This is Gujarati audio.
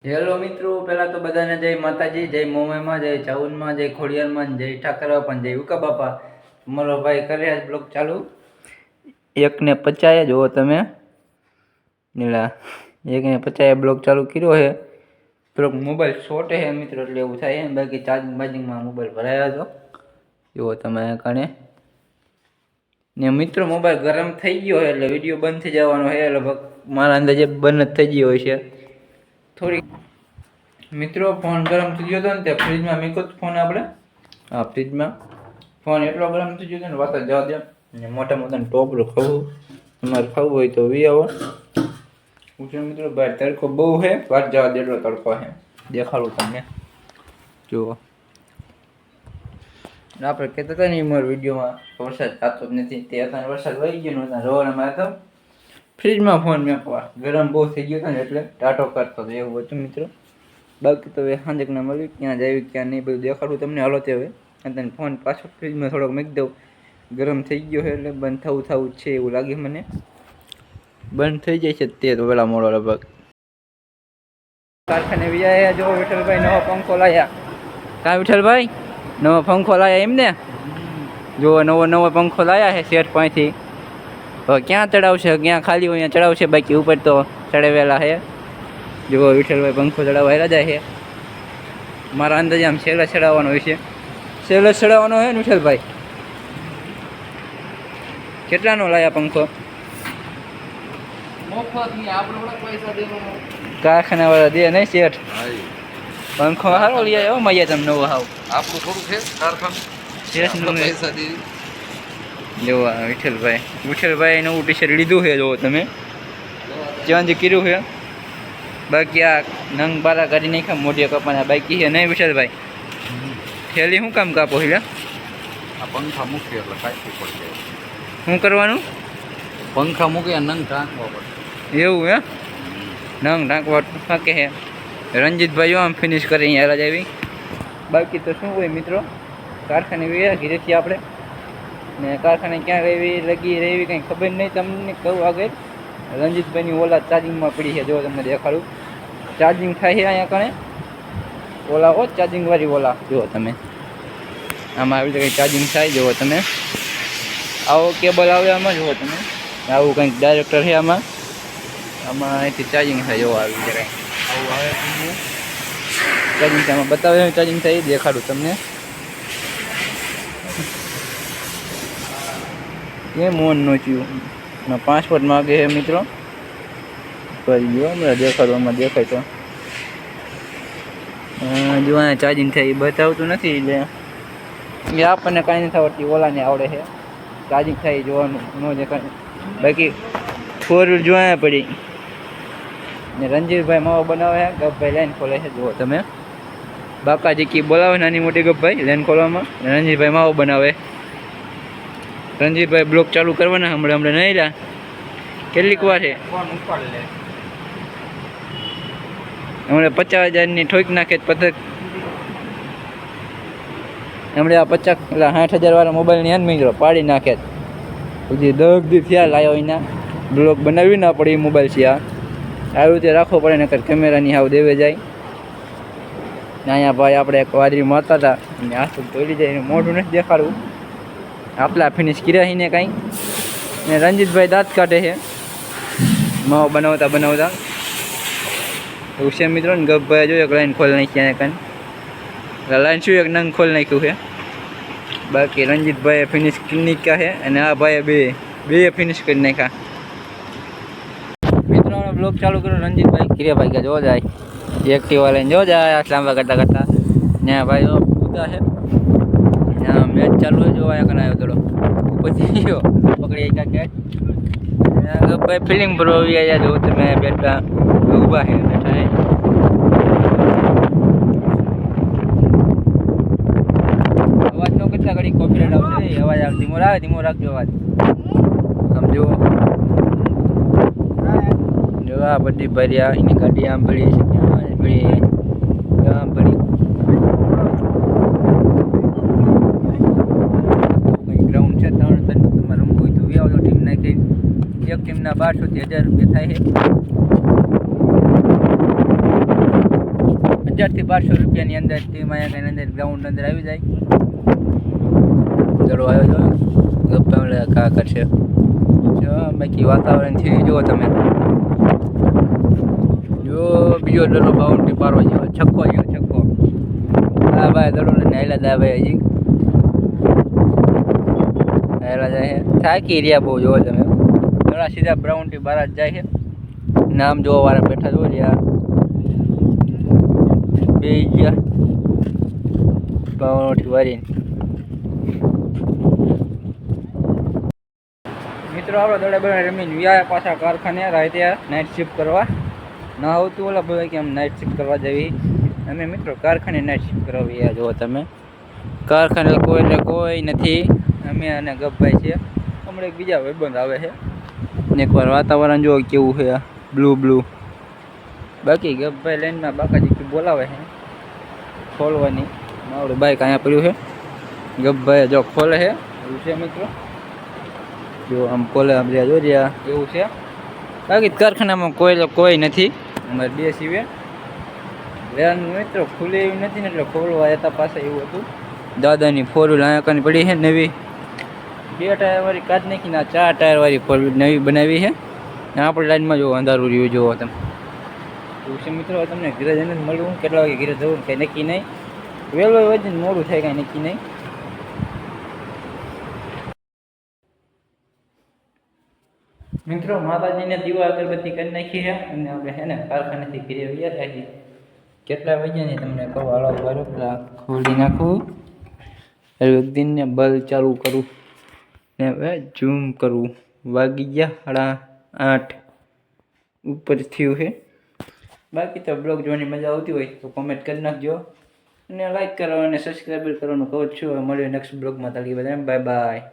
હેલો મિત્રો, પહેલા તો બધાને જય માતાજી, જય મોમાઈમાં, જય ચાઉનમાં, જય ખોડિયારમાં, જય ઠાકરવા, જય ઉકા બાપા. મારો ભાઈ કરે આજ બ્લોગ ચાલુ 1:50 જુઓ તમે નીલા 1:50 બ્લોગ ચાલુ કર્યો છે. થોડોક મોબાઈલ શોર્ટ છે મિત્રો, એટલે એવું થાય છે. બાકી ચાર્જિંગ બાજિંગમાં મોબાઈલ ભરાયો હતો જુઓ તમે કાને ને મિત્રો. મોબાઈલ ગરમ થઈ ગયો છે એટલે વિડીયો બંધ થઈ જવાનો છે. લગભગ મારા અંદાજે બંધ જ થઈ ગયો હોય છે થોડી. મિત્રો ફોન ગરમ થઈ ગયો હતો ને તે ફ્રીજમાં મૂક્યો ફોન આપણે. હા, ફ્રીજમાં ફોન એટલો ગરમ થઈ ગયો હતો ને વાત જ જવા દે. ને મોટા મોટા ટોપરું ખાવું, તમારે ખાવું હોય તો વી આવો. પૂછો મિત્રો, બહાર તડકો બહુ છે, વાત જવા દે એટલો તડકો છે. દેખાડું તમને જુઓ. આપણે કહેતા હતા ને મારા વિડીયોમાં વરસાદ થતો જ નથી, તે અત્યારે વરસાદ વહી ગયો ને રવાનામાં હતો. ફ્રીજમાં ફોન મેકવા ગરમ બહુ થઈ ગયો હતો ને એટલે ટાટો કરતો હતો એવું હતું મિત્રો. બાકી તો હવે સાંજકના મળ્યું, ક્યાં જાય ક્યાં નહીં બધું દેખાડું તમને. હાલો તે હવે અને ફોન પાછો ફ્રીજમાં થોડોક મૂકી દઉં. ગરમ થઈ ગયો છે એટલે બંધ થવું છે એવું લાગે મને. બંધ થઈ જાય છે તે તો પેલા મોડો લગભગ. કારખાને વિજયા જો વિઠ્ઠલભાઈ નવો પંખો લાયા. કાં વિઠ્ઠલભાઈ નવો પંખો લાયા એમને? જો નવો પંખો લાયા છે શેઠ પાસેથી. હવે ક્યાં ચડાવશે, ક્યાં ખાલી હોય ત્યાં ચડાવશે, બાકી ઉપર તો ચડાવેલા છે. જો વિઠ્ઠલભાઈ પંખો ચડાવવા હેરા જાય છે. મારા અંદાજે આમ સેલા ચડાવવાનો હોય છે. સેલો ચડાવવાનો હોય ને વિઠ્ઠલભાઈ? કેટલાનો લાયા પંખો? કારખાના વાળા દે નહીં શેઠ? પંખો સારો લઈ આવ્યો મૈયા તમે નવો હાવ. આપણું થોડું છે કારખાનું, શેઠનું પૈસા દે. જો વિઠ્ઠલભાઈ નવું ટી શર્ટ લીધું છે. જો તમે ચેન્જ કર્યું છે. બાકી આ નંગ બારા કાઢી નાખ્યા, મોઢિયા કપાના બાકી છે નહીં વિશાલભાઈ? થેલી શું કામ કાપો હિલા? આ પંખા મૂકીએ એટલે કાઢવું પડશે. શું કરવાનું? પંખા મૂકી નંગ ઢાંકવા પડશે. એવું હે? નંગ ઢાંકવા ફાકે છે. રંજીતભાઈ આમ ફિનિશ કરી અહીંયા જ આવી. બાકી તો શું હોય મિત્રો, કારખાને ગયા ઘીરેથી આપણે ને કારખાને ક્યાં રહેવી કંઈ ખબર નહીં. તમને કહું આગળ, રંજીતભાઈની ઓલા ચાર્જિંગમાં પડી છે. જો તમને દેખાડું, ચાર્જિંગ થાય છે અહીંયા કણે. ઓલા ચાર્જિંગ વાળી ઓલા જુઓ તમે, આમાં આવી રીતે કંઈક ચાર્જિંગ થાય. જુઓ તમે, આવો કેબલ આવે આમાં. જુઓ તમે, આવું કંઈક ડાયરેક્ટર છે આમાં. અહીંથી ચાર્જિંગ થાય. જોવો આવી રીતે કંઈક આવું આવે ચાર્જિંગ થાય. આમાં બતાવે ચાર્જિંગ થાય, દેખાડું તમને. એ મોન નો થયું પાસપોર્ટ માગે છે મિત્રો. કરી ગયો હમણાં દેખાડવામાં દેખાય તો. જો અહીંયા ચાર્જિંગ થાય એ બતાવતું નથી, એટલે એ આપણને કાંઈ નથી આવડતી, ઓલાને આવડે છે. ચાર્જિંગ થાય જોવાનું ન દેખાય. બાકી 4 વ્હીલ જોયા પડી ને. રંજીતભાઈ માવો બનાવે છે, ગપભાઈ લાઈન ખોલે છે. જુઓ તમે, બાકાજી કી બોલાવે નાની મોટી ગપભાઈ લાઈન ખોલવામાં. રંજીતભાઈ માવો બનાવે. રંજીતભાઈ બ્લોક ચાલુ કરવાના હમણાં નહીં લા. કેટલીક વાર છે હમણાં 50,000ની ઠોક નાખે પથક. હમણાં આ 60,000 વાળા મોબાઈલની હાથ મિત્રો પાડી નાખે. પછી 10 દી થયા લાવ્યો એના બ્લોક બનાવી ના પડે. એ મોબાઈલ છે આવી રીતે રાખવો પડે ને, કેમેરાની હાવ દેવે જાય. અહીંયા ભાઈ આપણે એક વાદળી મારતા હતા અને આસુ તોડી જાય. મોઢું નથી દેખાડવું, આપલા ફિનિશ કર્યા એને કાંઈ. ને રંજીતભાઈ દાંત કાઢે છે માવો બનાવતા એવું છે મિત્રો. ને ગપભાઈ જોયું એક લાઈન ખોલી નાખી અહીંયા કાંઈ. લાઈન શું એક નંગ ખોલી નાખ્યું છે. બાકી રંજીતભાઈએ ફિનિશ કરી નાખ્યા છે અને આ ભાઈએ બે ફિનિશ કરી નાખ્યા. મિત્રો બ્લોગ ચાલુ કર્યો. રંજીતભાઈ ઘીરે ભાઈ ગયા જો જાય એક્ટિવા લઈને જો જાય આટલા લાંબા કરતા ત્યાં ભાઈ ઉતા છે. મેચ ચાલુ હોય જોવા કને આવ્યો થોડો પછી ગયો પકડી ક્યાંક. ભાઈ ફિલિંગ ભરવા આવી ગયા. જો તમે બેઠા ઊભા છે બેઠા છે. અવાજ નો કરતા ઘડી કોપીરાઇટ આવશે. અવાજ આવે ધીમો રાખજો અવાજ. સમજો જો આ બધી ભર્યા એની ગાડી આમ પડી છે, ક્યાં પડી આમ પડી. ગ્રાઉન્ડ છે 3 તમારે રમવું હોય તો આવજો. ટીમ નાખી એક ટીમના 1200 થી 1000 રૂપિયા થાય છે. 1000 થી 1200 રૂપિયાની અંદર ટીમ અહીંયા કંઈ અંદર ગ્રાઉન્ડ અંદર આવી જાય. દડો આવ્યો જો ગપ્પા કા કરશે જો બાકી વાતાવરણથી જુઓ તમે જો બીજો દડો બાઉન્ડ્રી પારવા જેવો છક્કો જેવો છક્કો. હા ભાઈ દડો લઈને હેલા દા ભાઈ હજી હેલા જાય છે થાકી રહ્યા બહુ જોવો તમે દડા સીધા બાઉન્ડ્રી બહાર જ જાય છે. નામ જોવા વાળા બેઠા જો રહ્યા બે ગયા બાઉન્ડ્રી વારીને. મિત્રો આપણો દડે બને રમીને વ્યાયા પાછા કારખાને રાતે નાઇટ શિફ્ટ કરવા ના આવતું ઓલા ભાઈ કે આમ નાઇટ શિફ્ટ કરવા જવી અમે મિત્રો કારખાને નાઇટ શિફ્ટ કરવા વ્યા જુઓ તમે કારખાને કોઈ નથી અમે અને ગપભાઈ છે હમણાં એક બીજા ભાઈબંધ આવે છે ને એકવાર વાતાવરણ જુઓ કેવું છે બ્લુ બાકી ગપભાઈ લાઈનમાં બાકાજી બોલાવે છે ખોલવાની મારું બાઈક અહીંયા પડ્યું છે ગપભાઈ જો ખોલે છે એવું છે મિત્રો જો આમ ખોલે આમ રહ્યા જો રહ્યા એવું છે. બાકી કારખાનામાં કોઈ નથી અમારે બે સિવે વેન મિત્રો ખુલે એવી નથી ને એટલે ખોલવા જતા પાસે એવું હતું. દાદાની 4 વ્હીલ અહીંયા કની પડી છે નવી 2 ટાયરવાળી કાઢ નાખીને 4 ટાયરવાળી 4 વ્હીલ નવી બનાવી છે. આપણી લાઈનમાં જો અંધારું રહ્યું જોવો તમે એવું છે મિત્રો. તમને ઘરે જઈને મળવું કેટલા વાગે ઘરે જવું કંઈ નક્કી નહીં વહેલું વધીને મોડું થાય કાંઈ નક્કી નહીં. મિત્રો માતાજીને દીવા અગરબત્તી કરી નાખી છે અને આપણે છે ને કારખાનેથી ઘરે વ્યા રાખી કેટલા વાગ્યાની તમને કહું હાલો બરાબર ખોલી નાખું દિનને બલ્બ ચાલુ કરું ને હવે ઝૂમ કરવું વાગી ગયા 8:30 ઉપર થયું છે. બાકી તો બ્લોગ જોવાની મજા આવતી હોય તો કોમેન્ટ કરી નાખજો અને લાઈક કરો અને સબસ્ક્રાઈબ કરવાનું કહું છું. મળ્યું નેક્સ્ટ બ્લોગમાં તાલી બધા બાય બાય.